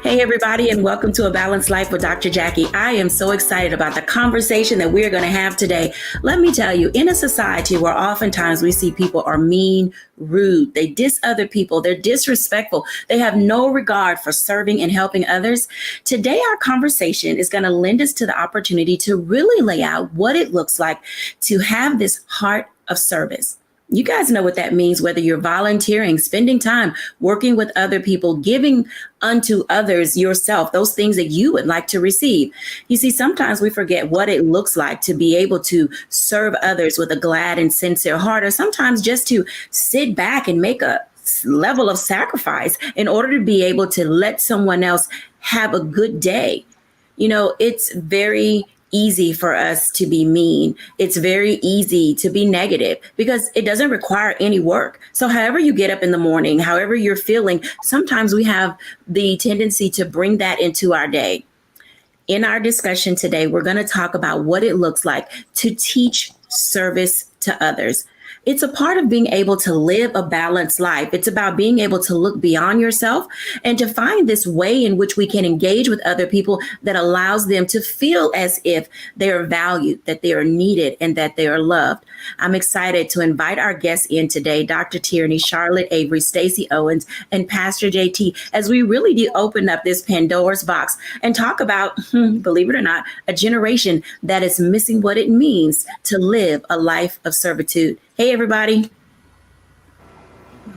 Hey, everybody, and welcome to A Balanced Life with Dr. Jacquie. I am so excited about the conversation that we're going to have today. Let me tell you, in a society where oftentimes we see people are mean, rude, they diss other people, they're disrespectful, they have no regard for serving and helping others. Today, our conversation is going to lend us to the opportunity to really lay out what it looks like to have this heart of service. You guys know what that means, whether you're volunteering, spending time, working with other people, giving unto others yourself, those things that you would like to receive. You see, sometimes we forget what it looks like to be able to serve others with a glad and sincere heart, or sometimes just to sit back and make a level of sacrifice in order to be able to let someone else have a good day. You know, it's very easy for us to be mean. It's very easy to be negative because it doesn't require any work. So however you get up in the morning, however you're feeling, sometimes we have the tendency to bring that into our day. In our discussion today, we're going to talk about what it looks like to teach service to others. It's a part of being able to live a balanced life. It's about being able to look beyond yourself and to find this way in which we can engage with other people that allows them to feel as if they are valued, that they are needed, and that they are loved. I'm excited to invite our guests in today, Dr. Tierney, Charlotte Avery, Stacey Owens, and Pastor JT, as we really do open up this Pandora's box and talk about, believe it or not, a generation that is missing what it means to live a life of servitude. Hey, everybody.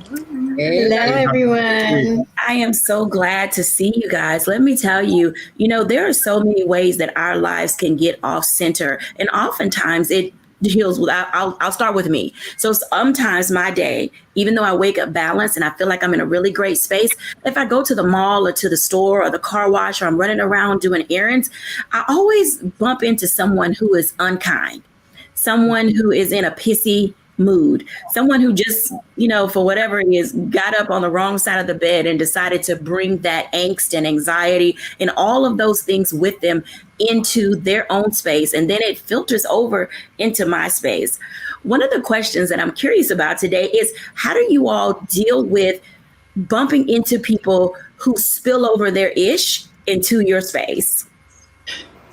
Hello, everyone. I am so glad to see you guys. Let me tell you, there are so many ways that our lives can get off center. And oftentimes it deals with, I'll start with me. So sometimes my day, even though I wake up balanced and I feel like I'm in a really great space, if I go to the mall or to the store or the car wash or I'm running around doing errands, I always bump into someone who is unkind, someone who is in a pissy mood, someone who just, for whatever it is, got up on the wrong side of the bed and decided to bring that angst and anxiety and all of those things with them into their own space. And then it filters over into my space. One of the questions that I'm curious about today is, how do you all deal with bumping into people who spill over their ish into your space?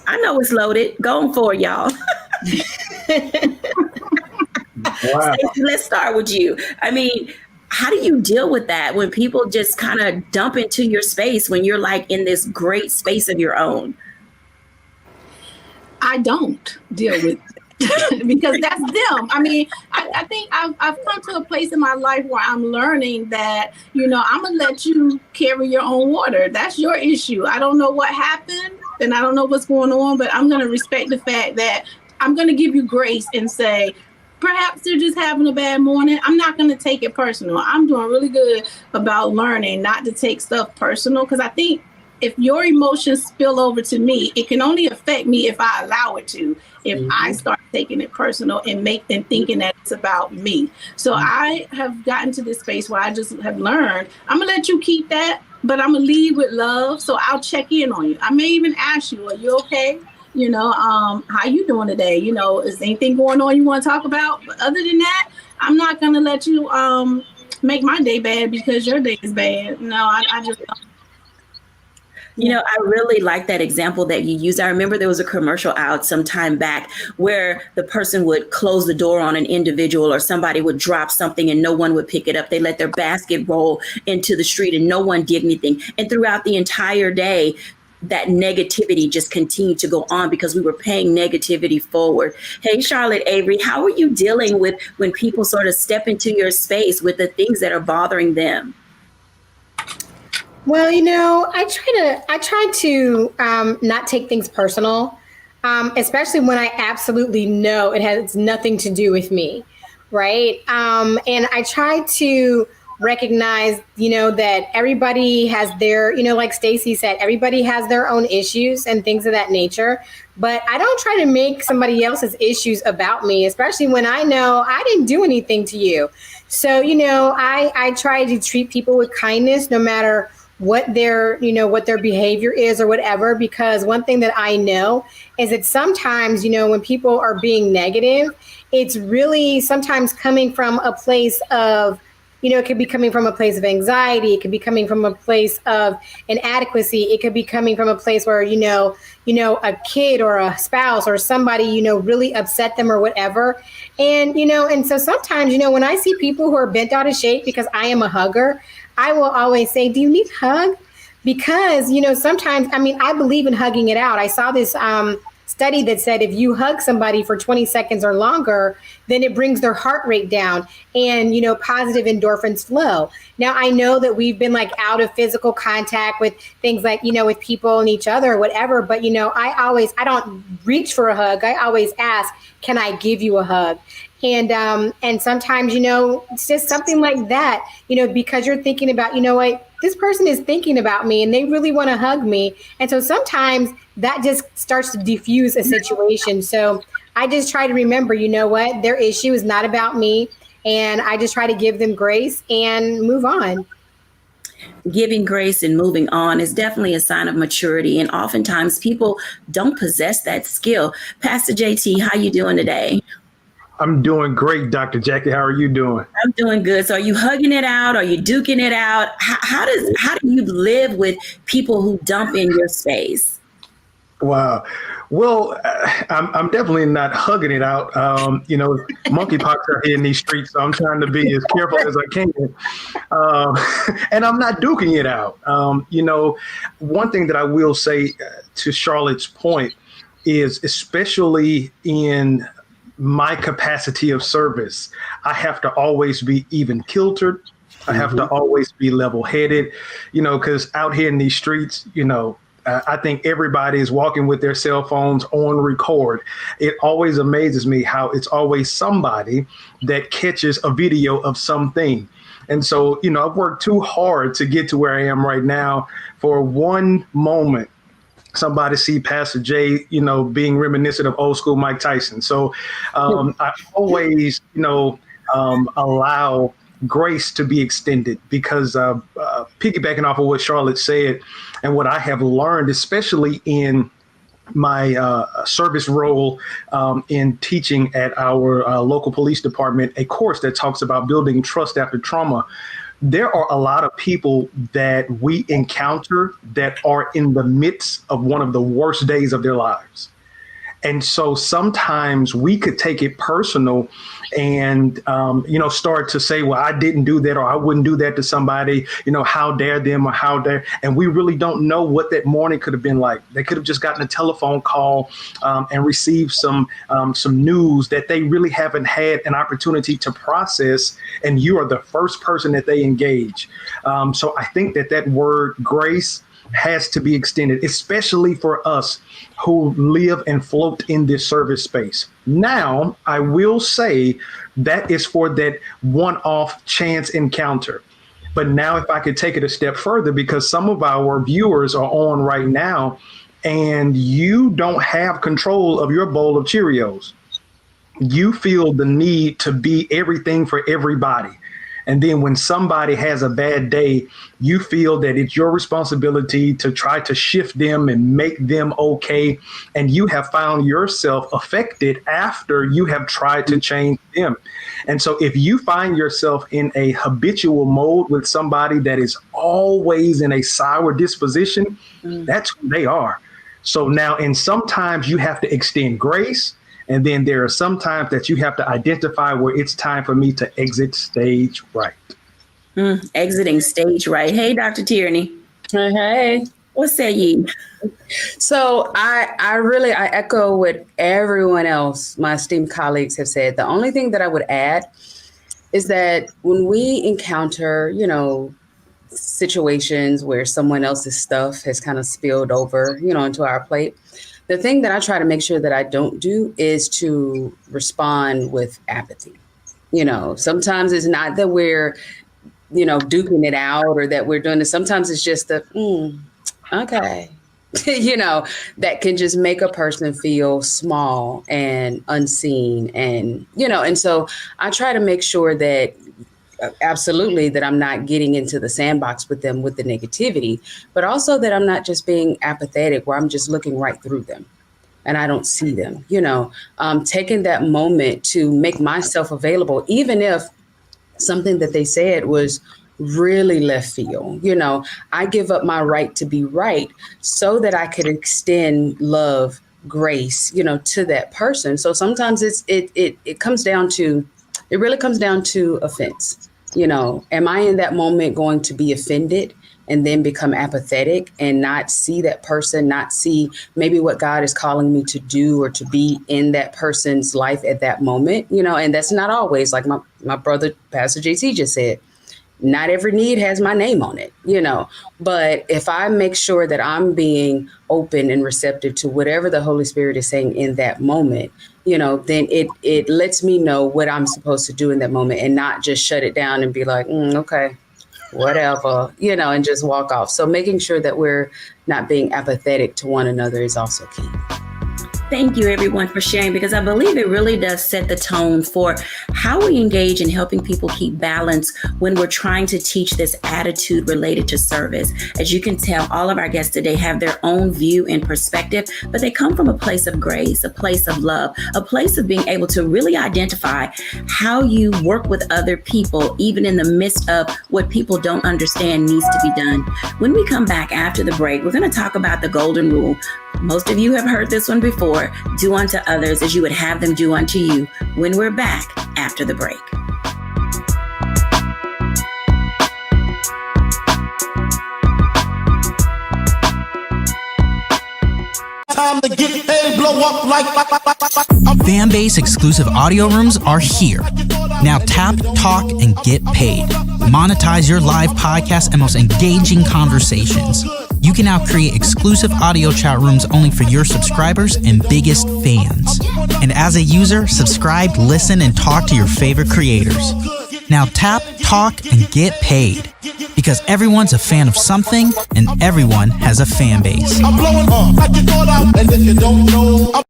I know it's loaded. Going for it, y'all. Wow. Stacey, let's start with you. I mean, how do you deal with that when people just kind of dump into your space when you're like in this great space of your own? I don't deal with it because that's them. I mean, I think I've come to a place in my life where I'm learning that, I'm going to let you carry your own water. That's your issue. I don't know what happened and I don't know what's going on, but I'm going to respect the fact that I'm going to give you grace and say, perhaps they're just having a bad morning. I'm not going to take it personal. I'm doing really good about learning not to take stuff personal, because I think if your emotions spill over to me, it can only affect me if I allow it to. If I start taking it personal and thinking that it's about me. So I have gotten to this space where I just have learned, I'm going to let you keep that, but I'm going to lead with love. So I'll check in on you. I may even ask you, are you okay? How you doing today? Is anything going on you want to talk about? But other than that, I'm not going to let you make my day bad because your day is bad. No, I just don't. I really like that example that you used. I remember there was a commercial out some time back where the person would close the door on an individual, or somebody would drop something and no one would pick it up. They let their basket roll into the street and no one did anything. And throughout the entire day, that negativity just continued to go on because we were paying negativity forward. Hey, Charlotte Avery, how are you dealing with when people sort of step into your space with the things that are bothering them? Well, I try to not take things personal, especially when I absolutely know it has nothing to do with me, right? And I try to recognize, that everybody has their, like Stacey said, everybody has their own issues and things of that nature. But I don't try to make somebody else's issues about me, especially when I know I didn't do anything to you. So, I try to treat people with kindness, no matter what their behavior is or whatever, because one thing that I know is that sometimes, when people are being negative, it's really sometimes coming from a place of, it could be coming from a place of anxiety. It could be coming from a place of inadequacy. It could be coming from a place where, a kid or a spouse or somebody, really upset them or whatever. And so sometimes, when I see people who are bent out of shape, because I am a hugger, I will always say, do you need a hug? Because, sometimes, I believe in hugging it out. I saw this study that said if you hug somebody for 20 seconds or longer, then it brings their heart rate down and, positive endorphins flow. Now, I know that we've been out of physical contact with things like, with people and each other or whatever. But, I don't reach for a hug. I always ask, can I give you a hug? And sometimes, it's just something like that, because you're thinking about, what, this person is thinking about me and they really want to hug me. And so sometimes that just starts to diffuse a situation. So I just try to remember, what, their issue is not about me. And I just try to give them grace and move on. Giving grace and moving on is definitely a sign of maturity. And oftentimes people don't possess that skill. Pastor JT, how you doing today? I'm doing great, Dr. Jacquie. How are you doing? I'm doing good. So are you hugging it out? Are you duking it out? How do you live with people who dump in your space? Wow. Well, I'm definitely not hugging it out. Monkeypox are here in these streets, so I'm trying to be as careful as I can. And I'm not duking it out. One thing that I will say to Charlotte's point is, especially in my capacity of service, I have to always be even kiltered. I have to always be level headed, because out here in these streets, I think everybody is walking with their cell phones on record. It always amazes me how it's always somebody that catches a video of something. And so, I've worked too hard to get to where I am right now. For one moment, somebody see Pastor Jay, being reminiscent of old school Mike Tyson. So I always, allow grace to be extended, because piggybacking off of what Charlotte said and what I have learned, especially in my service role in teaching at our local police department, a course that talks about building trust after trauma. There are a lot of people that we encounter that are in the midst of one of the worst days of their lives. And so sometimes we could take it personal and, start to say, well, I didn't do that, or I wouldn't do that to somebody, how dare them, or how dare. And we really don't know what that morning could have been like. They could have just gotten a telephone call and received some news that they really haven't had an opportunity to process. And you are the first person that they engage. So I think that word grace has to be extended, especially for us who live and float in this service space. Now, I will say that is for that one-off chance encounter. But now if I could take it a step further, because some of our viewers are on right now and you don't have control of your bowl of Cheerios. You feel the need to be everything for everybody. And then when somebody has a bad day, you feel that it's your responsibility to try to shift them and make them okay. And you have found yourself affected after you have tried to change them. And so if you find yourself in a habitual mode with somebody that is always in a sour disposition, that's who they are. So now, and sometimes you have to extend grace. And then there are some times that you have to identify where it's time for me to exit stage right. Exiting stage right. Hey, Dr. Tierney. Hey. What say ye? So I echo what everyone else, my esteemed colleagues, have said. The only thing that I would add is that when we encounter, situations where someone else's stuff has kind of spilled over, into our plate, the thing that I try to make sure that I don't do is to respond with apathy. Sometimes it's not that we're, duking it out or that we're doing it. Sometimes it's just okay, that can just make a person feel small and unseen. And, and so I try to make sure that absolutely that I'm not getting into the sandbox with them with the negativity, but also that I'm not just being apathetic where I'm just looking right through them and I don't see them, taking that moment to make myself available, even if something that they said was really left field. I give up my right to be right so that I could extend love, grace, to that person. So sometimes it comes down to, it really comes down to offense. Am I in that moment going to be offended and then become apathetic and not see that person, not see maybe what God is calling me to do or to be in that person's life at that moment, and that's not always, like my brother, Pastor JT, just said, not every need has my name on it, but if I make sure that I'm being open and receptive to whatever the Holy Spirit is saying in that moment, then it lets me know what I'm supposed to do in that moment and not just shut it down and be like, okay, whatever, and just walk off. So making sure that we're not being apathetic to one another is also key. Thank you, everyone, for sharing, because I believe it really does set the tone for how we engage in helping people keep balance when we're trying to teach this attitude related to service. As you can tell, all of our guests today have their own view and perspective, but they come from a place of grace, a place of love, a place of being able to really identify how you work with other people, even in the midst of what people don't understand needs to be done. When we come back after the break, we're going to talk about the golden rule. Most of you have heard this one before. Do unto others as you would have them do unto you, when we're back after the break. Time to get paid, blow up like Fanbase exclusive audio rooms are here. Now tap, talk, and get paid. Monetize your live podcast and most engaging conversations. You can now create exclusive audio chat rooms only for your subscribers and biggest fans. And as a user, subscribe, listen, and talk to your favorite creators. Now tap, talk, and get paid. Because everyone's a fan of something, and everyone has a fan base. I'm blowing up like you thought out, and if you don't know,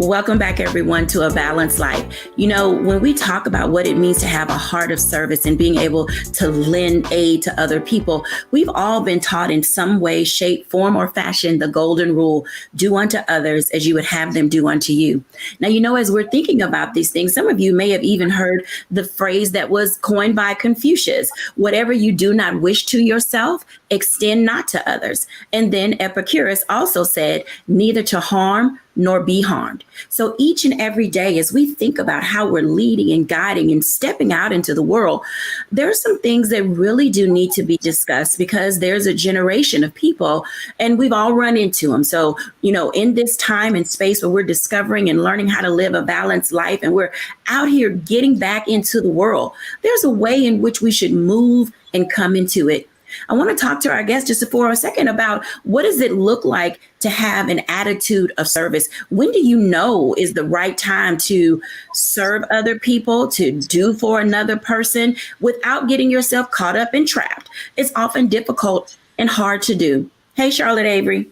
Welcome back, everyone, to A Balanced Life. When we talk about what it means to have a heart of service and being able to lend aid to other people, we've all been taught in some way, shape, form, or fashion the golden rule: do unto others as you would have them do unto you. Now, as we're thinking about these things, some of you may have even heard the phrase that was coined by Confucius: whatever you do not wish to yourself, extend not to others. And then Epicurus also said, neither to harm nor be harmed. So each and every day, as we think about how we're leading and guiding and stepping out into the world, there are some things that really do need to be discussed, because there's a generation of people and we've all run into them. So, in this time and space where we're discovering and learning how to live a balanced life and we're out here getting back into the world, there's a way in which we should move and come into it. I want to talk to our guests just for a second about what does it look like to have an attitude of service? When do you know is the right time to serve other people, to do for another person without getting yourself caught up and trapped? It's often difficult and hard to do. Hey, Charlotte Avery.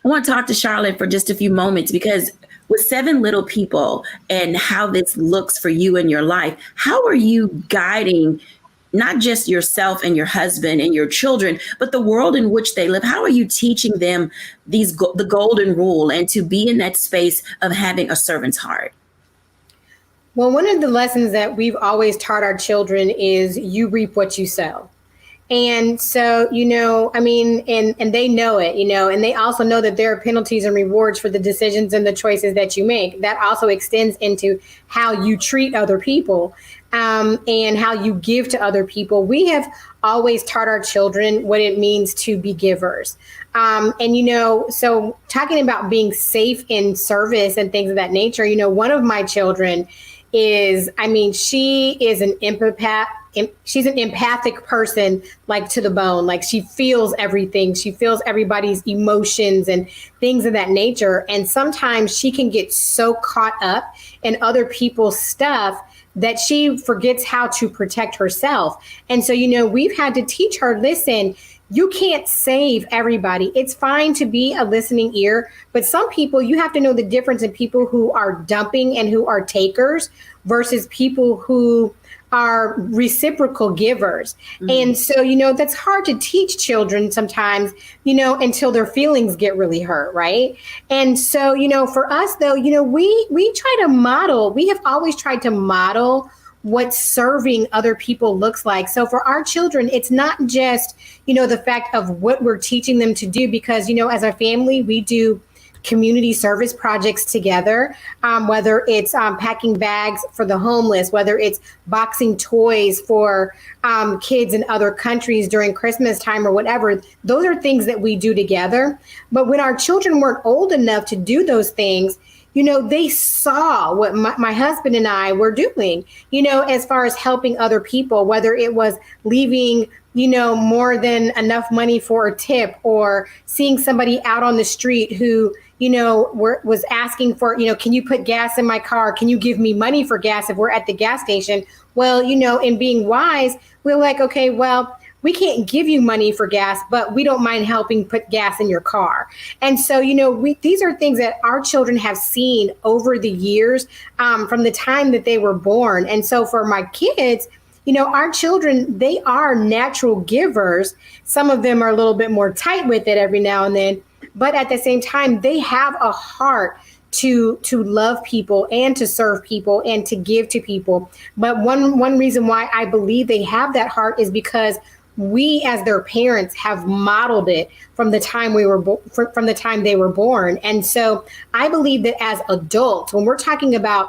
I want to talk to Charlotte for just a few moments, because with 7 little people and how this looks for you in your life, how are you guiding not just yourself and your husband and your children, but the world in which they live? How are you teaching them the golden rule and to be in that space of having a servant's heart? Well, one of the lessons that we've always taught our children is you reap what you sow. And so, and they know it, and they also know that there are penalties and rewards for the decisions and the choices that you make. That also extends into how you treat other people. And how you give to other people. We have always taught our children what it means to be givers. So talking about being safe in service and things of that nature, one of my children is, she is an empath. She's an empathic person, like to the bone. Like, she feels everything. She feels everybody's emotions and things of that nature. And sometimes she can get so caught up in other people's stuff that she forgets how to protect herself. And so, we've had to teach her, listen, you can't save everybody. It's fine to be a listening ear, but some people, you have to know the difference in people who are dumping and who are takers versus people who are reciprocal givers. And so, that's hard to teach children sometimes, until their feelings get really hurt, right? And so, for us though, we try to model, we have always tried to model what serving other people looks like. So for our children, it's not just, the fact of what we're teaching them to do, because, as a family, we do community service projects together, whether it's packing bags for the homeless, whether it's boxing toys for kids in other countries during Christmas time or whatever. Those are things that we do together. But when our children weren't old enough to do those things, they saw what my husband and I were doing, as far as helping other people, whether it was leaving more than enough money for a tip, or seeing somebody out on the street who, was asking for, can you put gas in my car? Can you give me money for gas if we're at the gas station? Well, in being wise, we're like, okay, well, we can't give you money for gas, but we don't mind helping put gas in your car. And so, these are things that our children have seen over the years, from the time that they were born. And so for my kids, our children, they are natural givers. Some of them are a little bit more tight with it every now and then, but at the same time, they have a heart to love people and to serve people and to give to people. But one reason why I believe they have that heart is because we, as their parents, have modeled it from the time from the time they were born. And so I believe that as adults, when we're talking about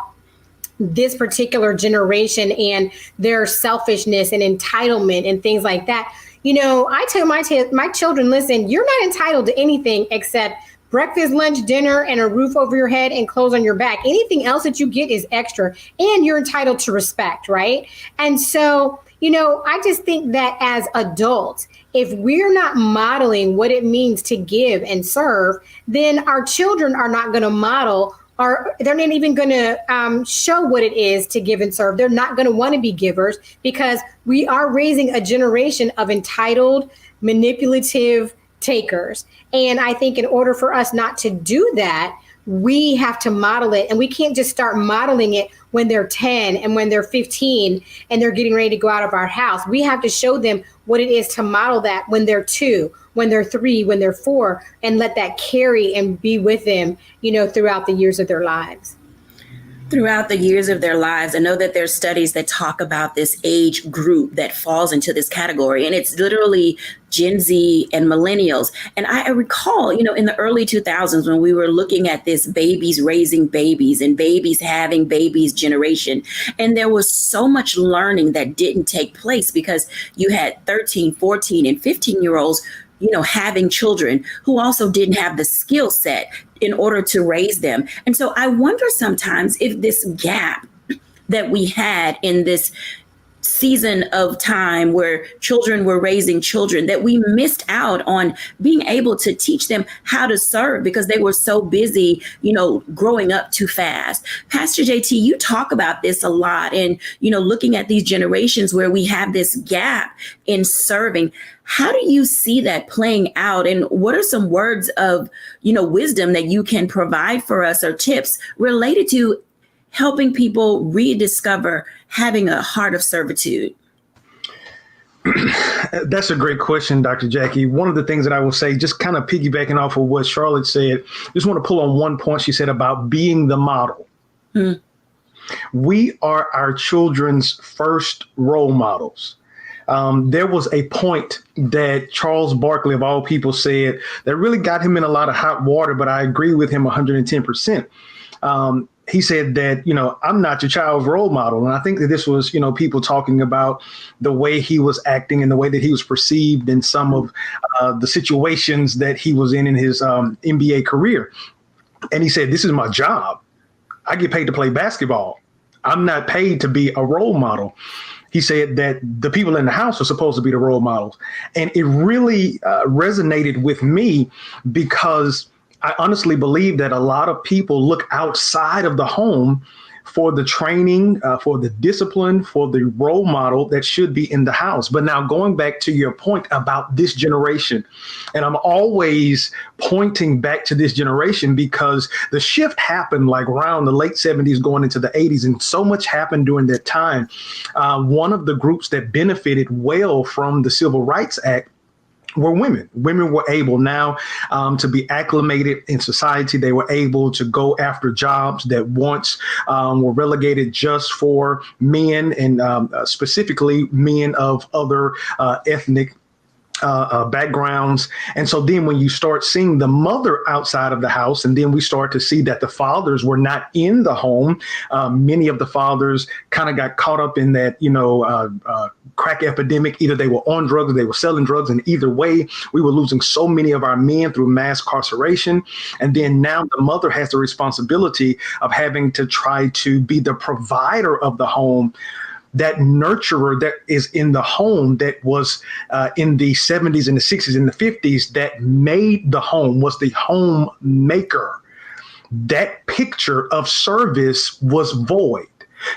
this particular generation and their selfishness and entitlement and things like that, I tell my children, listen, you're not entitled to anything except breakfast, lunch, dinner, and a roof over your head and clothes on your back. Anything else that you get is extra, and you're entitled to respect, right? And so, I just think that as adults, if we're not modeling what it means to give and serve, then our children are not going to model, or they're not even going to show what it is to give and serve. They're not going to want to be givers, because we are raising a generation of entitled, manipulative takers. And I think in order for us not to do that, we have to model it. And we can't just start modeling it when they're 10 and when they're 15 and they're getting ready to go out of our house. We have to show them what it is to model that when they're 2, when they're 3, when they're 4, and let that carry and be with them, throughout the years of their lives. Throughout the years of their lives. I know that there's studies that talk about this age group that falls into this category, and it's literally Gen Z and millennials. And I recall, in the early 2000s, when we were looking at this babies raising babies and babies having babies generation, and there was so much learning that didn't take place because you had 13, 14, and 15-year-olds having children who also didn't have the skill set in order to raise them. And so I wonder sometimes if this gap that we had in this season of time where children were raising children, that we missed out on being able to teach them how to serve because they were so busy, growing up too fast. Pastor JT, you talk about this a lot, and, looking at these generations where we have this gap in serving. How do you see that playing out? And what are some words of, wisdom that you can provide for us, or tips related to helping people rediscover having a heart of servitude? That's a great question, Dr. Jacquie. One of the things that I will say, just kind of piggybacking off of what Charlotte said, just want to pull on one point she said about being the model. We are our children's first role models. There was a point that Charles Barkley, of all people, said that really got him in a lot of hot water, but I agree with him 110%. He said that, I'm not your child's role model. And I think that this was, people talking about the way he was acting and the way that he was perceived in some of the situations that he was in his NBA career. And he said, this is my job. I get paid to play basketball. I'm not paid to be a role model. He said that the people in the house are supposed to be the role models. And it really resonated with me, because I honestly believe that a lot of people look outside of the home for the training, for the discipline, for the role model that should be in the house. But now going back to your point about this generation, and I'm always pointing back to this generation because the shift happened like around the late 70s going into the 80s, and so much happened during that time. One of the groups that benefited well from the Civil Rights Act were women. Women were able now to be acclimated in society. They were able to go after jobs that once were relegated just for men, and specifically men of other ethnic backgrounds. And so then when you start seeing the mother outside of the house, and then we start to see that the fathers were not in the home, many of the fathers kind of got caught up in that, crack epidemic. Either they were on drugs or they were selling drugs. And either way, we were losing so many of our men through mass incarceration. And then now the mother has the responsibility of having to try to be the provider of the home, that nurturer that is in the home, that was in the 70s and the 60s and the 50s, that made the home, was the homemaker. That picture of service was void.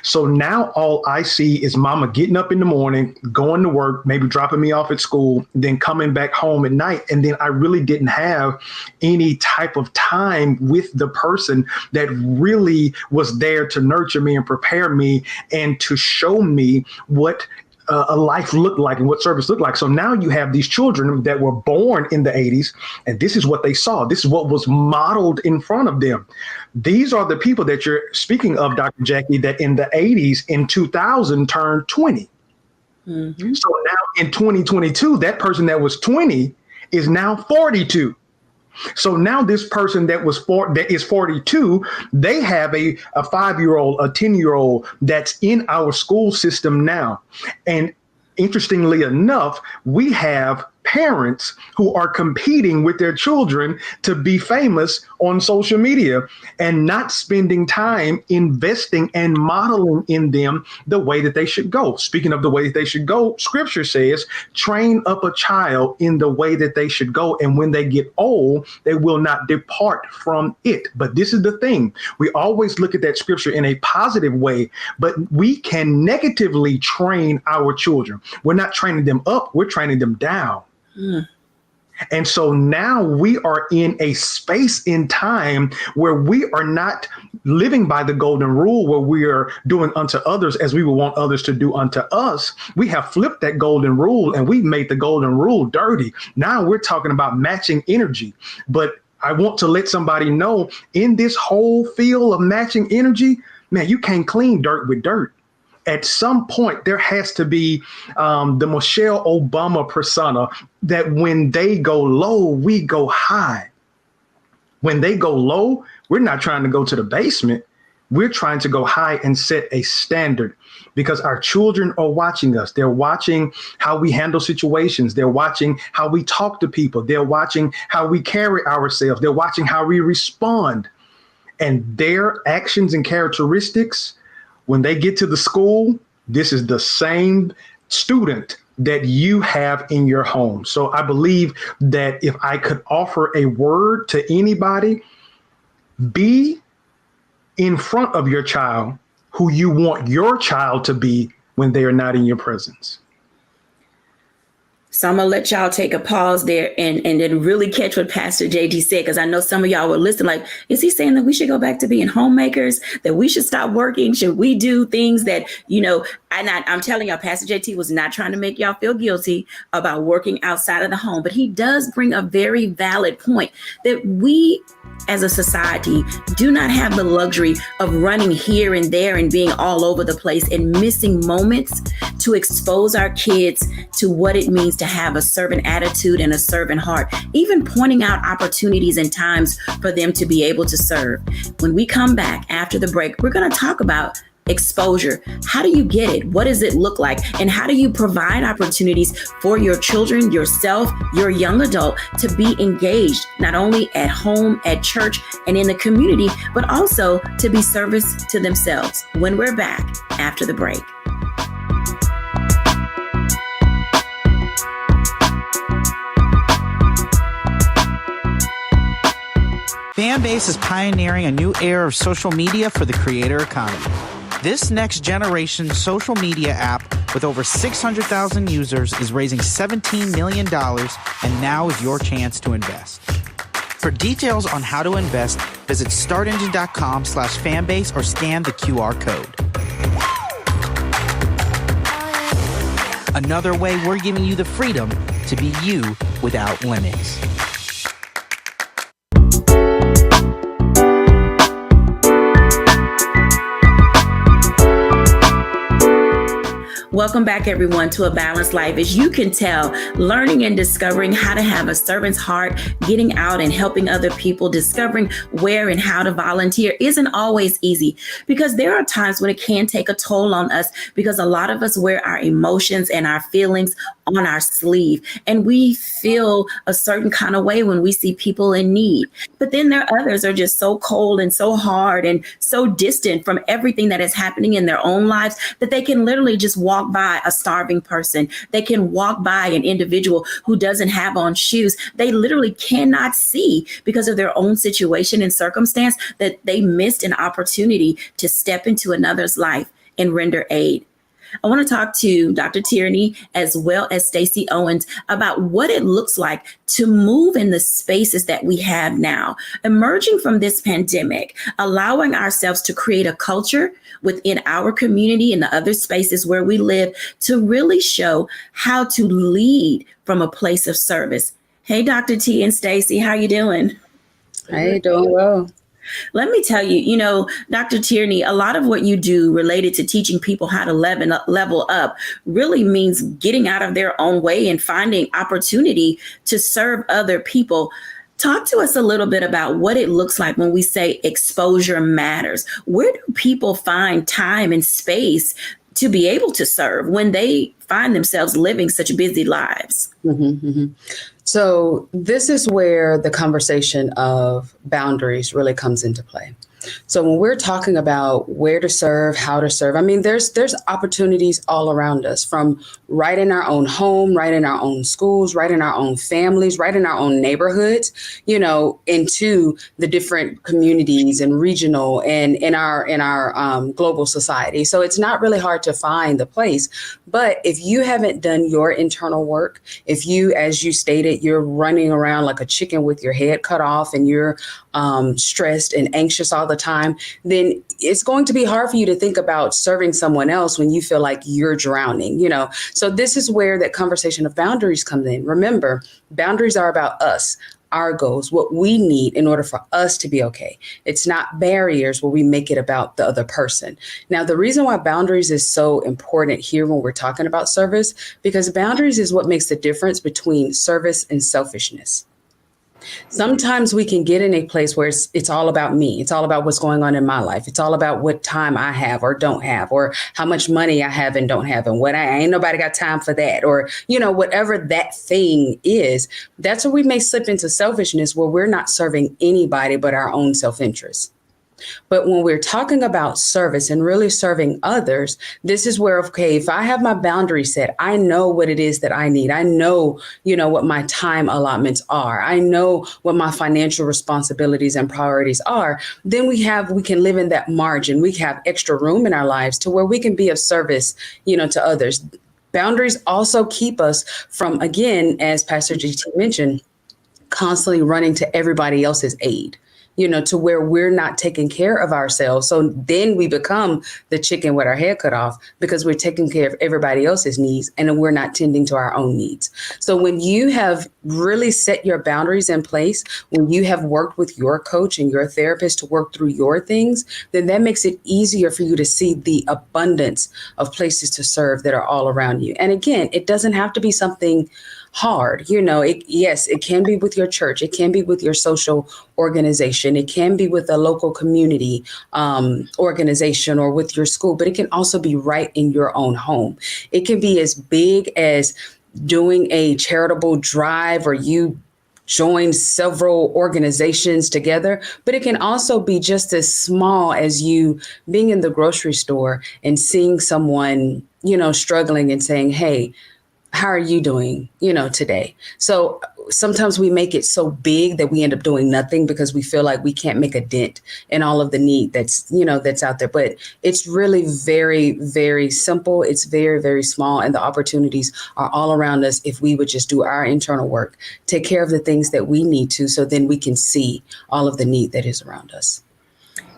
So now all I see is mama getting up in the morning, going to work, maybe dropping me off at school, then coming back home at night. And then I really didn't have any type of time with the person that really was there to nurture me and prepare me and to show me what a life looked like and what service looked like. So now you have these children that were born in the 80s, and this is what they saw. This is what was modeled in front of them. These are the people that you're speaking of, Dr. Jacquie, that in the 80s, in 2000, turned 20. Mm-hmm. So now in 2022, that person that was 20 is now 42. So now this person that is 42, they have a 5-year-old, a 10-year-old that's in our school system now. And interestingly enough, we have parents who are competing with their children to be famous on social media and not spending time investing and modeling in them the way that they should go. Speaking of the way that they should go, scripture says, train up a child in the way that they should go. And when they get old, they will not depart from it. But this is the thing. We always look at that scripture in a positive way, but we can negatively train our children. We're not training them up. We're training them down. Mm. And so now we are in a space in time where we are not living by the golden rule, where we are doing unto others as we would want others to do unto us. We have flipped that golden rule and we've made the golden rule dirty. Now we're talking about matching energy. But I want to let somebody know, in this whole field of matching energy, man, you can't clean dirt with dirt. At some point, there has to be the Michelle Obama persona that when they go low, we go high. When they go low, we're not trying to go to the basement. We're trying to go high and set a standard, because our children are watching us. They're watching how we handle situations. They're watching how we talk to people. They're watching how we carry ourselves. They're watching how we respond. And their actions and characteristics, when they get to the school, this is the same student that you have in your home. So I believe that if I could offer a word to anybody, be in front of your child who you want your child to be when they are not in your presence. So I'm going to let y'all take a pause there and then really catch what Pastor JG said, because I know some of y'all were listening like, is he saying that we should go back to being homemakers, that we should stop working? Should we do things that, I'm telling y'all, Pastor JT was not trying to make y'all feel guilty about working outside of the home, but he does bring a very valid point that we as a society do not have the luxury of running here and there and being all over the place and missing moments to expose our kids to what it means to have a servant attitude and a servant heart, even pointing out opportunities and times for them to be able to serve. When we come back after the break, we're going to talk about exposure. How do you get it? What does it look like? And how do you provide opportunities for your children, yourself, your young adult to be engaged, not only at home, at church, and in the community, but also to be service to themselves? When we're back after the break. Fanbase is pioneering a new era of social media for the creator economy. This next generation social media app with over 600,000 users is raising $17 million, and now is your chance to invest. For details on how to invest, visit startengine.com/fanbase or scan the QR code. Another way we're giving you the freedom to be you without limits. Welcome back, everyone, to A Balanced Life. As you can tell, learning and discovering how to have a servant's heart, getting out and helping other people, discovering where and how to volunteer isn't always easy, because there are times when it can take a toll on us, because a lot of us wear our emotions and our feelings on our sleeve, and we feel a certain kind of way when we see people in need. But then there are others are just so cold and so hard and so distant from everything that is happening in their own lives that they can literally just walk by a starving person. They can walk by an individual who doesn't have on shoes. They literally cannot see because of their own situation and circumstance, that they missed an opportunity to step into another's life and render aid. I want to talk to Dr. Tierney as well as Stacey Owens about what it looks like to move in the spaces that we have now, emerging from this pandemic, allowing ourselves to create a culture within our community and the other spaces where we live to really show how to lead from a place of service. Hey, Dr. T and Stacey, how you doing? Hey, doing well. Let me tell you, Dr. Tierney, a lot of what you do related to teaching people how to level up really means getting out of their own way and finding opportunity to serve other people. Talk to us a little bit about what it looks like when we say exposure matters. Where do people find time and space to be able to serve when they find themselves living such busy lives? Mm-hmm, mm-hmm. So this is where the conversation of boundaries really comes into play. So when we're talking about where to serve, how to serve, I mean, there's opportunities all around us, from right in our own home, right in our own schools, right in our own families, right in our own neighborhoods, into the different communities and regional and in our global society. So it's not really hard to find the place. But if you haven't done your internal work, if you, as you stated, you're running around like a chicken with your head cut off and you're stressed and anxious all the time, then it's going to be hard for you to think about serving someone else when you feel like you're drowning, So this is where that conversation of boundaries comes in. Remember, boundaries are about us, our goals, what we need in order for us to be okay. It's not barriers where we make it about the other person. Now, the reason why boundaries is so important here when we're talking about service, because boundaries is what makes the difference between service and selfishness. Sometimes we can get in a place where it's all about me. It's all about what's going on in my life. It's all about what time I have or don't have, or how much money I have and don't have, and what I ain't nobody got time for that, or, whatever that thing is. That's where we may slip into selfishness, where we're not serving anybody but our own self-interest. But when we're talking about service and really serving others, this is where, okay, if I have my boundary set, I know what it is that I need. I know, what my time allotments are. I know what my financial responsibilities and priorities are. Then we can live in that margin. We have extra room in our lives to where we can be of service, to others. Boundaries also keep us from, again, as Pastor GT mentioned, constantly running to everybody else's aid. To where we're not taking care of ourselves. So then we become the chicken with our head cut off, because we're taking care of everybody else's needs and we're not tending to our own needs. So when you have really set your boundaries in place, when you have worked with your coach and your therapist to work through your things, then that makes it easier for you to see the abundance of places to serve that are all around you. And again, it doesn't have to be something hard. Yes, it can be with your church. It can be with your social organization. It can be with a local community organization or with your school, but it can also be right in your own home. It can be as big as doing a charitable drive, or you join several organizations together, but it can also be just as small as you being in the grocery store and seeing someone, struggling and saying, hey, how are you doing, today? So sometimes we make it so big that we end up doing nothing because we feel like we can't make a dent in all of the need that's out there. But it's really very, very simple. It's very, very small. And the opportunities are all around us if we would just do our internal work, take care of the things that we need to, so then we can see all of the need that is around us.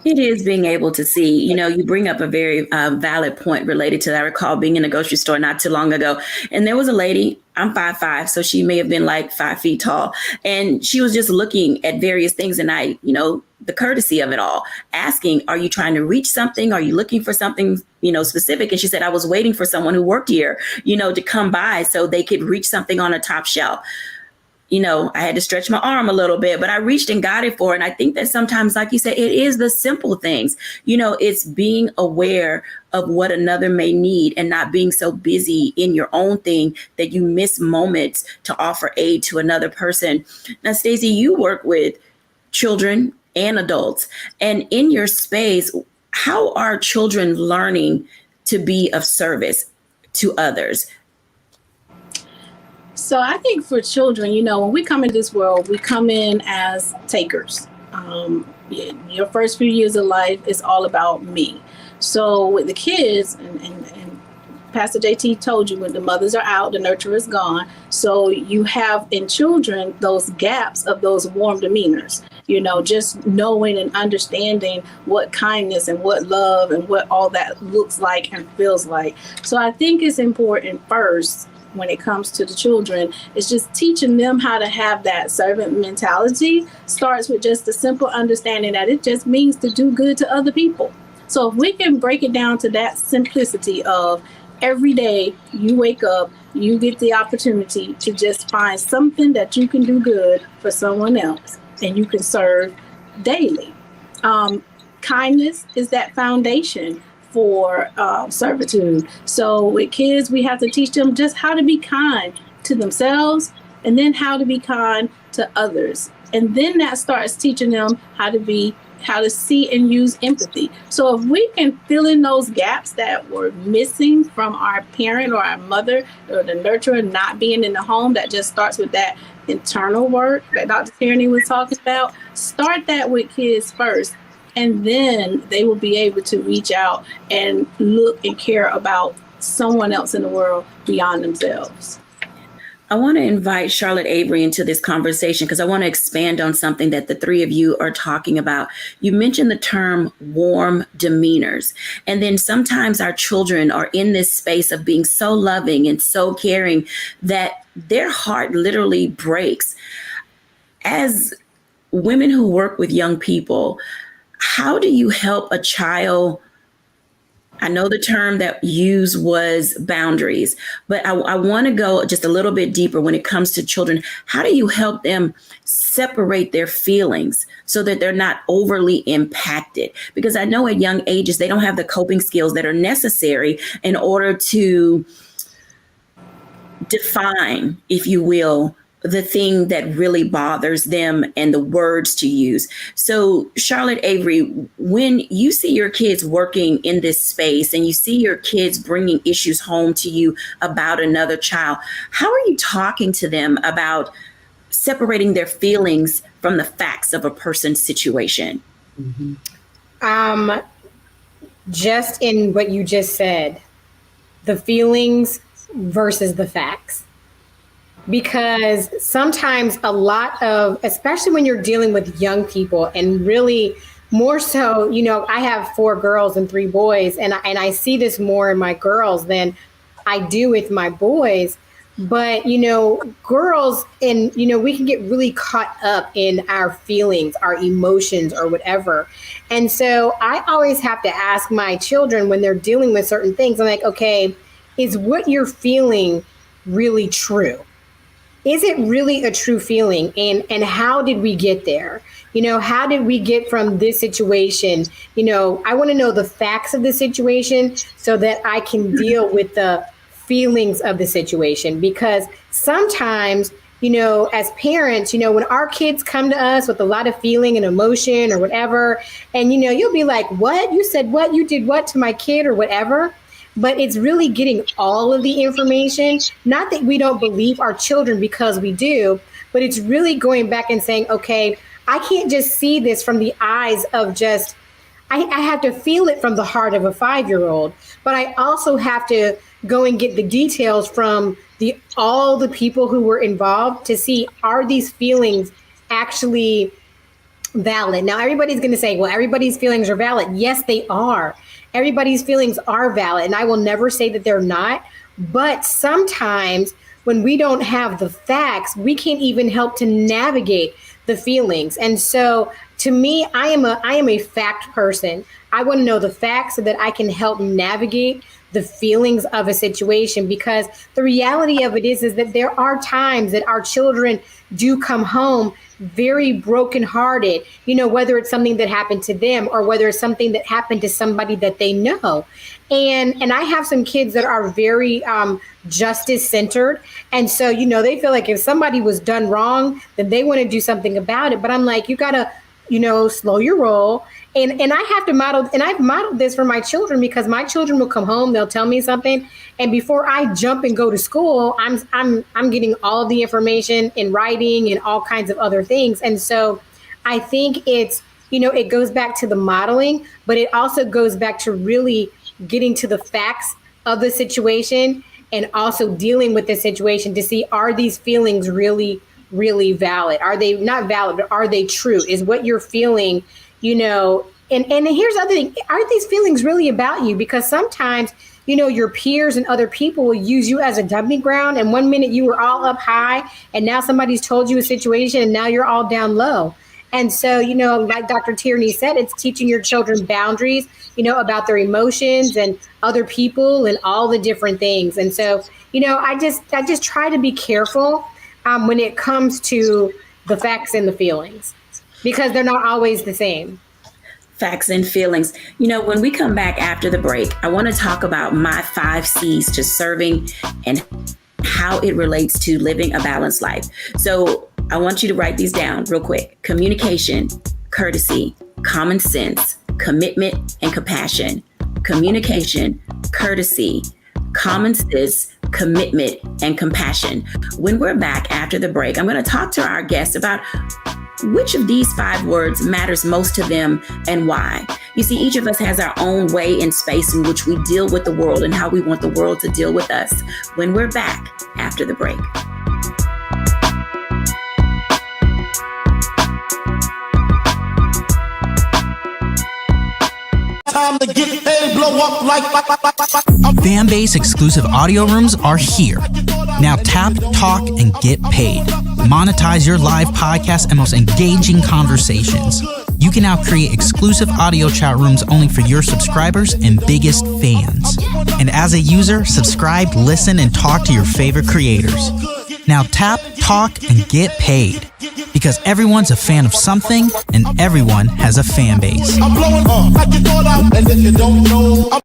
It is being able to see, you bring up a very valid point related to that. I recall being in a grocery store not too long ago, and there was a lady, I'm 5'5", so she may have been like 5 feet tall. And she was just looking at various things. And I, the courtesy of it all, asking, are you trying to reach something? Are you looking for something, specific? And she said, I was waiting for someone who worked here, to come by so they could reach something on a top shelf. I had to stretch my arm a little bit, but I reached and got it for her. And I think that sometimes, like you said, it is the simple things. It's being aware of what another may need and not being so busy in your own thing that you miss moments to offer aid to another person. Now, Stacey, you work with children and adults, and in your space, how are children learning to be of service to others? So I think for children, when we come into this world, we come in as takers. Your first few years of life is all about me. So with the kids, and Pastor JT told you, when the mothers are out, the nurturer is gone. So you have in children those gaps of those warm demeanors, just knowing and understanding what kindness and what love and what all that looks like and feels like. So I think it's important first, when it comes to the children, it's just teaching them how to have that servant mentality. Starts with just the simple understanding that it just means to do good to other people. So if we can break it down to that simplicity of every day you wake up, you get the opportunity to just find something that you can do good for someone else and you can serve daily. Kindness is that foundation for servitude. So with kids, we have to teach them just how to be kind to themselves and then how to be kind to others. And then that starts teaching them how to see and use empathy. So if we can fill in those gaps that were missing from our parent or our mother or the nurturer not being in the home, that just starts with that internal work that Dr. Tierney was talking about. Start that with kids first. And then they will be able to reach out and look and care about someone else in the world beyond themselves. I want to invite Charlotte Avery into this conversation because I want to expand on something that the three of you are talking about. You mentioned the term warm demeanors. And then sometimes our children are in this space of being so loving and so caring that their heart literally breaks. As women who work with young people, how do you help a child? I know the term that you used was boundaries, but I want to go just a little bit deeper when it comes to children. How do you help them separate their feelings so that they're not overly impacted? Because I know at young ages, they don't have the coping skills that are necessary in order to define, if you will, the thing that really bothers them and the words to use. So Charlotte Avery, when you see your kids working in this space and you see your kids bringing issues home to you about another child, how are you talking to them about separating their feelings from the facts of a person's situation? Mm-hmm. Just in what you just said, the feelings versus the facts. Because sometimes especially when you're dealing with young people, and really more so, I have 4 girls and 3 boys, and I see this more in my girls than I do with my boys. But, girls, and, we can get really caught up in our feelings, our emotions or whatever. And so I always have to ask my children when they're dealing with certain things, I'm like, okay, is what you're feeling really true? Is it really a true feeling? And how did we get there? How did we get from this situation? I want to know the facts of the situation so that I can deal with the feelings of the situation. Because sometimes, as parents, when our kids come to us with a lot of feeling and emotion or whatever, and, you'll be like, what? You said what? You did what to my kid or whatever? But it's really getting all of the information. Not that we don't believe our children, because we do, but it's really going back and saying, okay, I can't just see this from the eyes of just, I have to feel it from the heart of a 5-year-old, but I also have to go and get the details from all the people who were involved to see, are these feelings actually valid? Now, everybody's going to say, well, everybody's feelings are valid. Yes, they are. Everybody's feelings are valid. And I will never say that they're not. But sometimes when we don't have the facts, we can't even help to navigate the feelings. And so to me, I am a fact person. I want to know the facts so that I can help navigate the feelings of a situation, because the reality of it is that there are times that our children do come home very brokenhearted, whether it's something that happened to them or whether it's something that happened to somebody that they know. And I have some kids that are very justice centered. And so, they feel like if somebody was done wrong, then they want to do something about it. But I'm like, you got to, slow your roll. And I have to model, and I've modeled this for my children, because my children will come home, they'll tell me something, and before I jump and go to school, I'm getting all of the information in writing and all kinds of other things. And so I think it's, it goes back to the modeling, but it also goes back to really getting to the facts of the situation and also dealing with the situation to see, are these feelings really valid? Are they not valid, but are they true? Is what you're feeling, and here's the other thing, are these feelings really about you? Because sometimes, your peers and other people will use you as a dumping ground. And one minute you were all up high, and now somebody's told you a situation and now you're all down low. And so, like Dr. Tierney said, it's teaching your children boundaries, about their emotions and other people and all the different things. And so, I just try to be careful when it comes to the facts and the feelings, because they're not always the same. Facts and feelings. When we come back after the break, I want to talk about my 5 C's to serving and how it relates to living a balanced life. So I want you to write these down real quick. Communication, courtesy, common sense, commitment, and compassion. Communication, courtesy, common sense, commitment, and compassion. When we're back after the break, I'm going to talk to our guests about which of these 5 words matters most to them and why. You see, each of us has our own way and space in which we deal with the world and how we want the world to deal with us. When we're back after the break. Time to get paid, blow up like. Fanbase exclusive audio rooms are here. Now tap, talk, and get paid. Monetize your live podcast and most engaging conversations. You can now create exclusive audio chat rooms only for your subscribers and biggest fans. And as a user, subscribe, listen, and talk to your favorite creators. Now tap, talk, and get paid. Because everyone's a fan of something, and everyone has a fan base. I'm blowing up like you thought out, and if you don't know,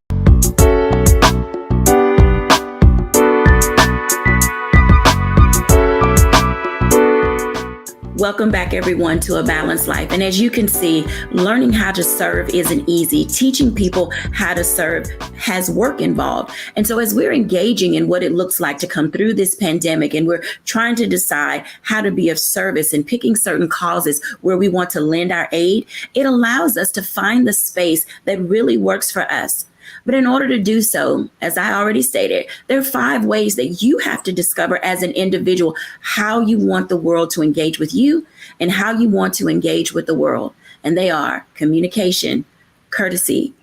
Welcome back, everyone, to A Balanced Life. And as you can see, learning how to serve isn't easy. Teaching people how to serve has work involved. And so as we're engaging in what it looks like to come through this pandemic, and we're trying to decide how to be of service and picking certain causes where we want to lend our aid, it allows us to find the space that really works for us. But in order to do so, as I already stated, there are 5 ways that you have to discover as an individual how you want the world to engage with you and how you want to engage with the world. And they are communication, courtesy,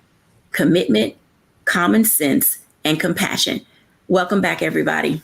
commitment, common sense, and compassion. Welcome back, everybody.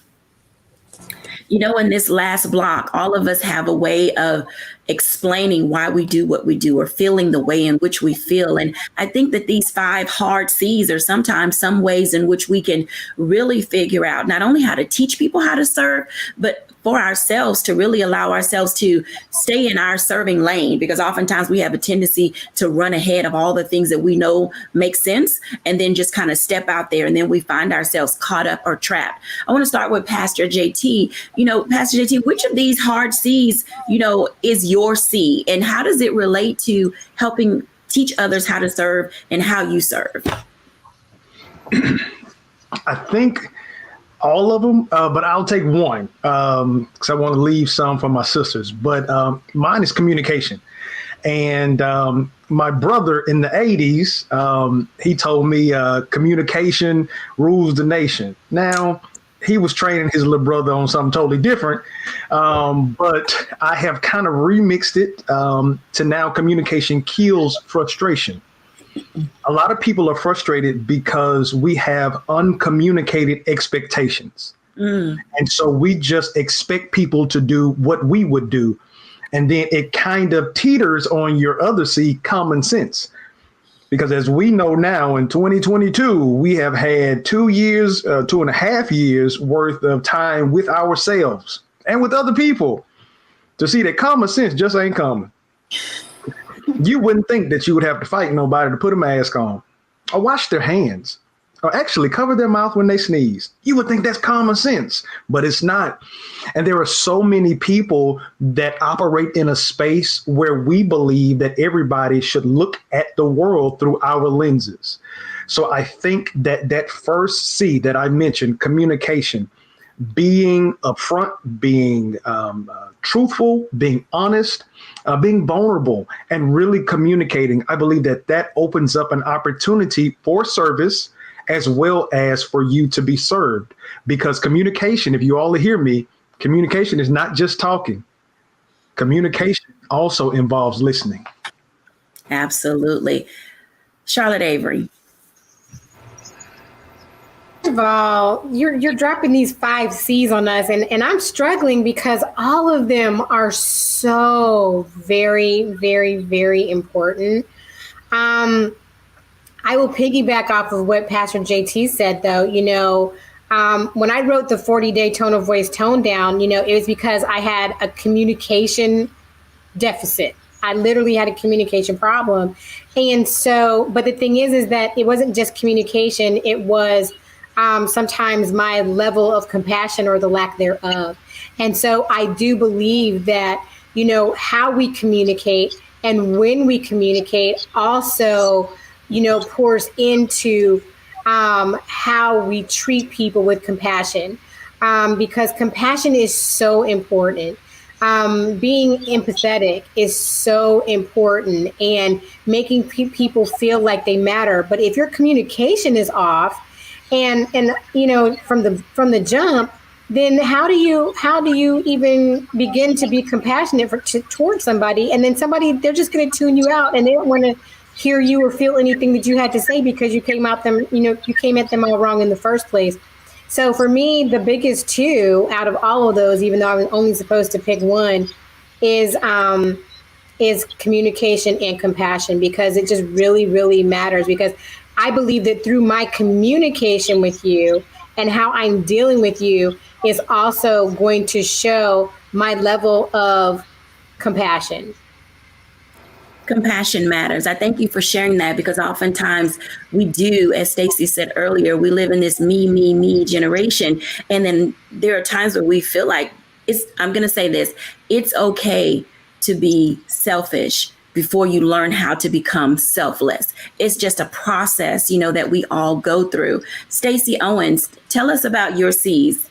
In this last block, all of us have a way of explaining why we do what we do or feeling the way in which we feel. And I think that these 5 hard C's are sometimes some ways in which we can really figure out not only how to teach people how to serve, but for ourselves to really allow ourselves to stay in our serving lane, because oftentimes we have a tendency to run ahead of all the things that we know make sense and then just kind of step out there, and then we find ourselves caught up or trapped. I want to start with Pastor JT. Pastor JT, which of these hard C's, is your C, and how does it relate to helping teach others how to serve and how you serve? I think all of them, but I'll take one because I want to leave some for my sisters. But mine is communication. And my brother in the 80s, he told me communication rules the nation. Now, he was training his little brother on something totally different. But I have kind of remixed it to now communication kills frustration. A lot of people are frustrated because we have uncommunicated expectations. And so we just expect people to do what we would do. And then it kind of teeters on your other C, common sense. Because as we know now in 2022, we have had 2 years, 2.5 years worth of time with ourselves and with other people to see that common sense just ain't common. You wouldn't think that you would have to fight nobody to put a mask on or wash their hands or actually cover their mouth when they sneeze. You would think that's common sense, but it's not. And there are so many people that operate in a space where we believe that everybody should look at the world through our lenses. So I think that that first C that I mentioned, communication, being upfront, being truthful, being honest, being vulnerable, and really communicating, I believe that that opens up an opportunity for service as well as for you to be served. Because communication, if you all hear me, communication is not just talking. Communication also involves listening. Absolutely. Charlotte Avery. First of all, you're dropping these 5 C's on us, and I'm struggling because all of them are so very, very, very important. I will piggyback off of what Pastor JT said, though. When I wrote the 40-day tone of voice tone down, it was because I had a communication deficit. I literally had a communication problem. And so, but the thing is that it wasn't just communication. It was sometimes my level of compassion or the lack thereof. And so I do believe that, how we communicate and when we communicate also, pours into how we treat people with compassion, because compassion is so important. Being empathetic is so important and making people feel like they matter. But if your communication is off and from the jump, then how do you even begin to be compassionate towards somebody? And then they're just going to tune you out and they don't want to hear you or feel anything that you had to say because you came at them all wrong in the first place. So for me, the biggest 2 out of all of those, even though I was only supposed to pick one, is communication and compassion, because it just really, really matters. Because I believe that through my communication with you and how I'm dealing with you is also going to show my level of compassion. Compassion matters. I thank you for sharing that, because oftentimes we do, as Stacey said earlier, we live in this me generation. And then there are times where we feel like I'm going to say this, it's okay to be selfish before you learn how to become selfless. It's just a process, that we all go through. Stacey Owens, tell us about your C's.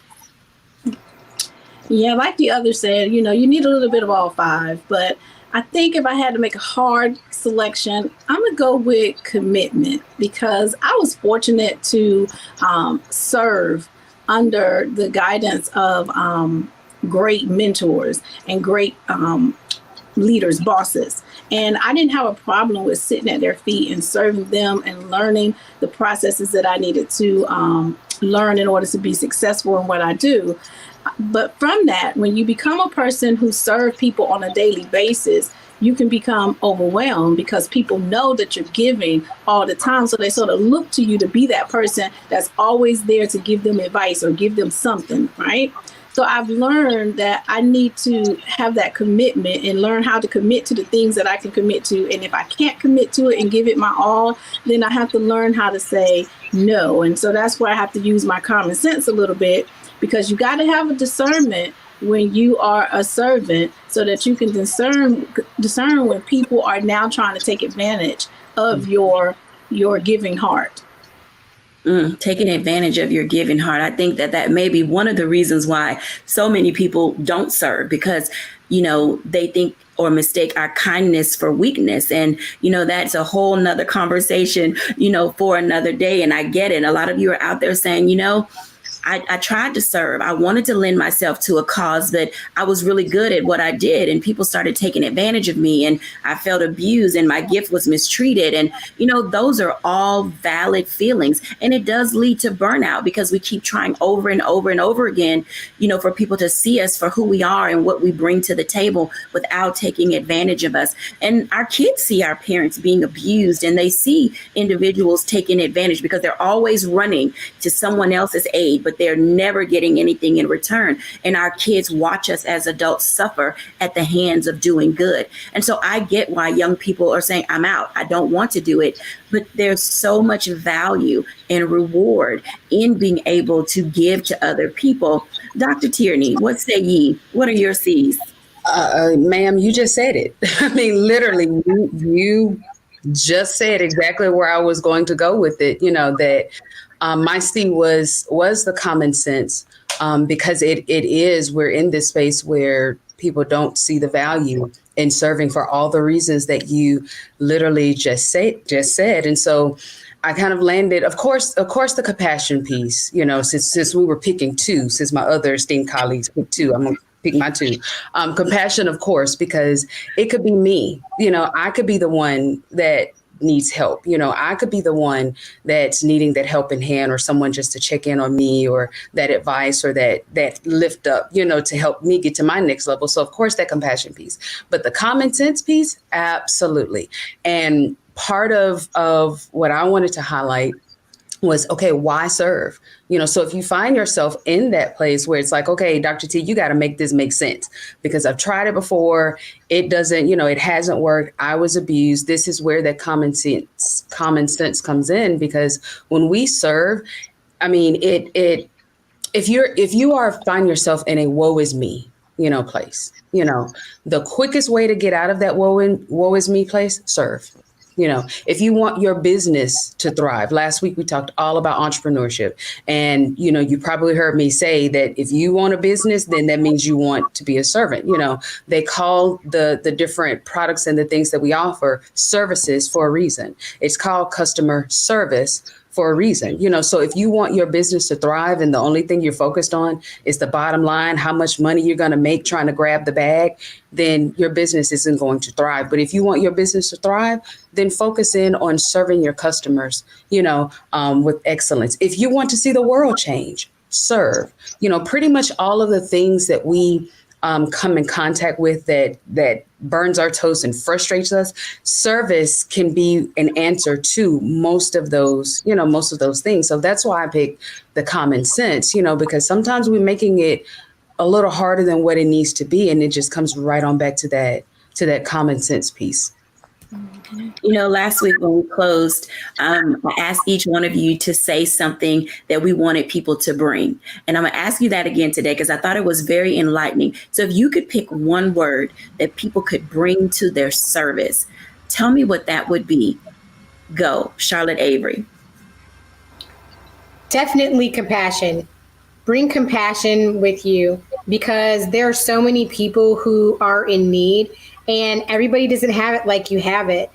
Yeah, like the other said, you need a little bit of all 5, but I think if I had to make a hard selection, I'm going to go with commitment, because I was fortunate to serve under the guidance of great mentors and great leaders, bosses. And I didn't have a problem with sitting at their feet and serving them and learning the processes that I needed to learn in order to be successful in what I do. But from that, when you become a person who serves people on a daily basis, you can become overwhelmed because people know that you're giving all the time. So they sort of look to you to be that person that's always there to give them advice or give them something, right? So I've learned that I need to have that commitment and learn how to commit to the things that I can commit to. And if I can't commit to it and give it my all, then I have to learn how to say no. And so that's where I have to use my common sense a little bit, because you got to have a discernment when you are a servant so that you can discern when people are now trying to take advantage of your giving heart. Taking advantage of your giving heart. I think that may be one of the reasons why so many people don't serve, because, they think or mistake our kindness for weakness. And, that's a whole nother conversation, for another day. And I get it. A lot of you are out there saying, I tried to serve. I wanted to lend myself to a cause, but I was really good at what I did. And people started taking advantage of me, and I felt abused, and my gift was mistreated. And, those are all valid feelings. And it does lead to burnout, because we keep trying over and over and over again, for people to see us for who we are and what we bring to the table without taking advantage of us. And our kids see our parents being abused, and they see individuals taking advantage because they're always running to someone else's aid, but they're never getting anything in return. And our kids watch us as adults suffer at the hands of doing good. And so I get why young people are saying, I'm out. I don't want to do it. But there's so much value and reward in being able to give to other people. Dr. Tierney, what say ye? What are your C's? Ma'am, you just said it. I mean, literally, you just said exactly where I was going to go with it. That my C was the common sense, because we're in this space where people don't see the value in serving for all the reasons that you literally just said. And so I kind of landed, of course, the compassion piece, since we were picking two, since my other esteemed colleagues picked two, I'm going to pick my two. Compassion, of course, because it could be me. I could be the one that needs help. I could be the one that's needing that helping hand, or someone just to check in on me, or that advice, or that lift up, to help me get to my next level. So of course that compassion piece, but the common sense piece, absolutely. And part of what I wanted to highlight was, okay, why serve? So if you find yourself in that place where it's like, okay, Dr. T, you got to make this make sense, because I've tried it before. It doesn't, it hasn't worked. I was abused. This is where that common sense comes in, because when we serve, I mean, if you find yourself in a woe is me, place, the quickest way to get out of that woe is me place, serve. If you want your business to thrive, last week we talked all about entrepreneurship, and, you probably heard me say that if you want a business, then that means you want to be a servant. They call the different products and the things that we offer services for a reason. It's called customer service for a reason, so if you want your business to thrive and the only thing you're focused on is the bottom line, how much money you're going to make trying to grab the bag, then your business isn't going to thrive. But if you want your business to thrive, then focus in on serving your customers, with excellence. If you want to see the world change, serve, pretty much all of the things that we come in contact with that burns our toast and frustrates us, service can be an answer to most of those things. So that's why I picked the common sense, because sometimes we're making it a little harder than what it needs to be. And it just comes right on back to that common sense piece. Last week when we closed, I asked each one of you to say something that we wanted people to bring. And I'm going to ask you that again today, because I thought it was very enlightening. So if you could pick one word that people could bring to their service, tell me what that would be. Go, Charlotte Avery. Definitely compassion. Bring compassion with you, because there are so many people who are in need, and everybody doesn't have it like you have it,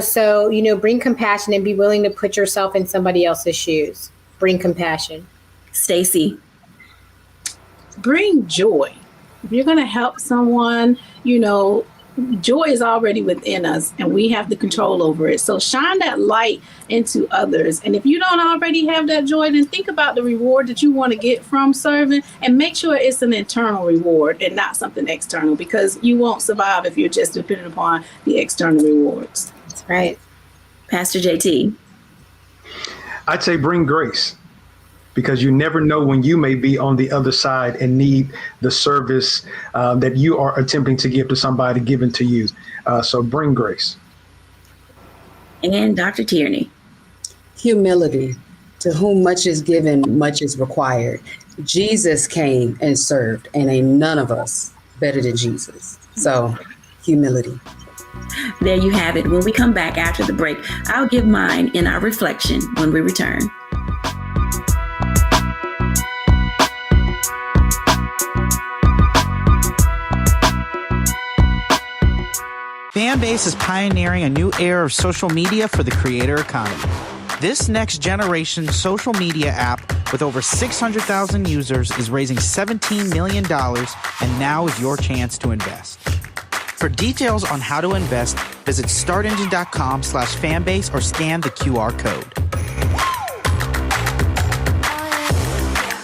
so, bring compassion and be willing to put yourself in somebody else's shoes. Bring compassion. Stacy. Bring joy. If you're going to help someone, joy is already within us, and we have the control over it. So shine that light into others. And if you don't already have that joy, then think about the reward that you want to get from serving, and make sure it's an internal reward and not something external, because you won't survive if you're just dependent upon the external rewards. That's right. Pastor JT. I'd say bring grace, because you never know when you may be on the other side and need the service that you are attempting to give to somebody given to you. So bring grace. And Dr. Tierney. Humility. To whom much is given, much is required. Jesus came and served, and ain't none of us better than Jesus. So humility. There you have it. When we come back after the break, I'll give mine in our reflection when we return. Fanbase is pioneering a new era of social media for the creator economy. This next generation social media app with over 600,000 users is raising $17 million, and now is your chance to invest. For details on how to invest, visit startengine.com/fanbase or scan the QR code.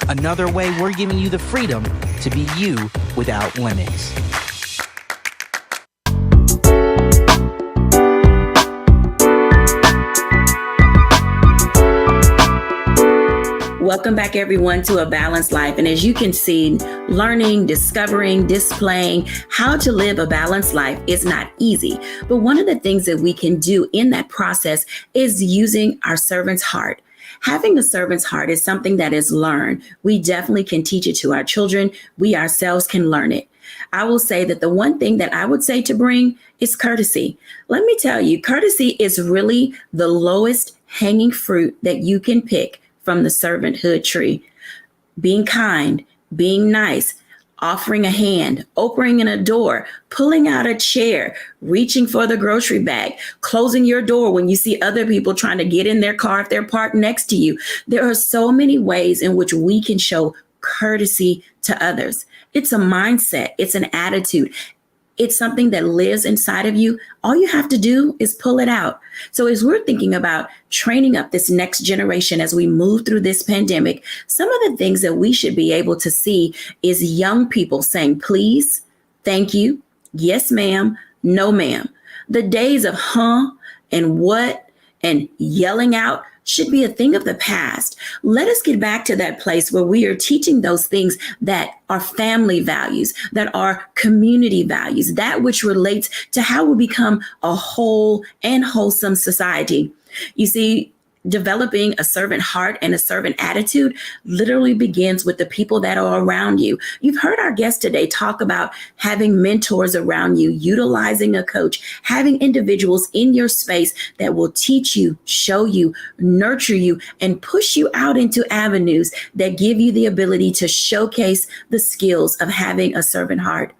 Another way we're giving you the freedom to be you without limits. Welcome back, everyone, to A Balanced Life. And as you can see, learning, discovering, displaying how to live a balanced life is not easy. But one of the things that we can do in that process is using our servant's heart. Having a servant's heart is something that is learned. We definitely can teach it to our children. We ourselves can learn it. I will say that the one thing that I would say to bring is courtesy. Let me tell you, courtesy is really the lowest hanging fruit that you can pick from the servanthood tree. Being kind, being nice, offering a hand, opening a door, pulling out a chair, reaching for the grocery bag, closing your door when you see other people trying to get in their car if they're parked next to you. There are so many ways in which we can show courtesy to others. It's a mindset. It's an attitude. It's something that lives inside of you. All you have to do is pull it out. So as we're thinking about training up this next generation as we move through this pandemic, some of the things that we should be able to see is young people saying, please, thank you, yes, ma'am, no, ma'am. The days of and what and yelling out should be a thing of the past. Let us get back to that place where we are teaching those things that are family values, that are community values, that which relates to how we become a whole and wholesome society. You see, developing a servant heart and a servant attitude literally begins with the people that are around you. You've heard our guest today talk about having mentors around you, utilizing a coach, having individuals in your space that will teach you, show you, nurture you, and push you out into avenues that give you the ability to showcase the skills of having a servant heart.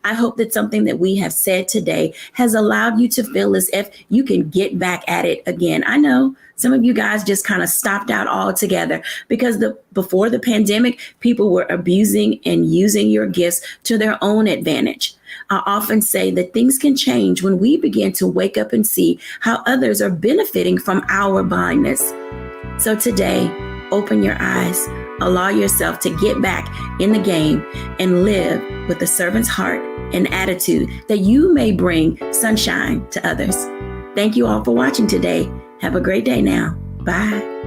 I hope that something that we have said today has allowed you to feel as if you can get back at it again. I know some of you guys just kind of stopped out altogether because before the pandemic, people were abusing and using your gifts to their own advantage. I often say that things can change when we begin to wake up and see how others are benefiting from our blindness. So today, open your eyes, allow yourself to get back in the game and live with a servant's heart and attitude that you may bring sunshine to others. Thank you all for watching today. Have a great day now. Bye.